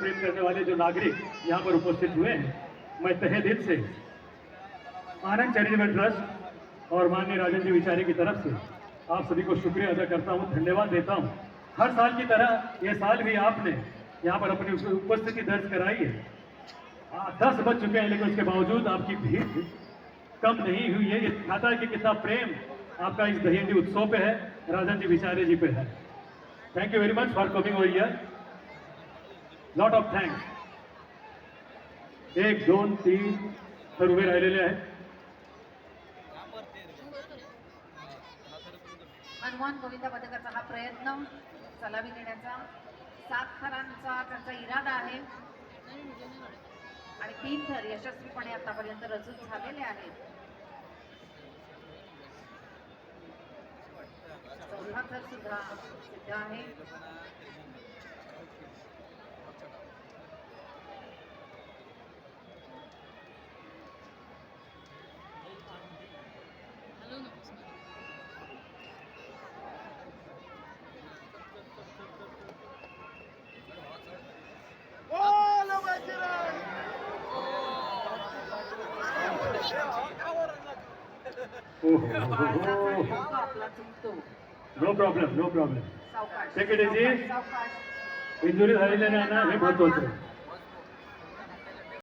प्रेम करने वाले जो नागरिक यहाँ पर उपस्थित हुए हैं, मैं तहे दिल से आनंद चैरिटेबल ट्रस्ट और माननीय राजन जी विचारे की तरफ से आप सभी को शुक्रिया अदा करता हूँ, धन्यवाद देता हूँ। हर साल की तरह ये साल भी आपने यहाँ पर अपनी उपस्थिति दर्ज कराई है। 10 बज चुके हैं, लेकिन उसके बावजूद आपकी भीड़ कम नहीं हुई है। ये दिखाता है कि कितना प्रेम आपका इस दहीहंडी उत्सव पे है, राजन जी विचारे जी पे है। Thank you very much for coming over here, lot of thanks. 1 2 3 तर उभे राहिलेले आहेत. हनुमान गोविंदा पथकाचा हा प्रयत्न चलावी नेण्याचा 7 थरांचा त्यांचा इरादा आहे आणि 3 थर यशस्वीपणे आतापर्यंत रचून झालेले आहेत. 4था थर सुद्धा सिद्ध आहे. आपला चुकतो. No problem, no problem. सावकाश टेक इट इझी. सावकाश. इंजुरी झालेल्या नाही ना, हे महत्वाचं आहे.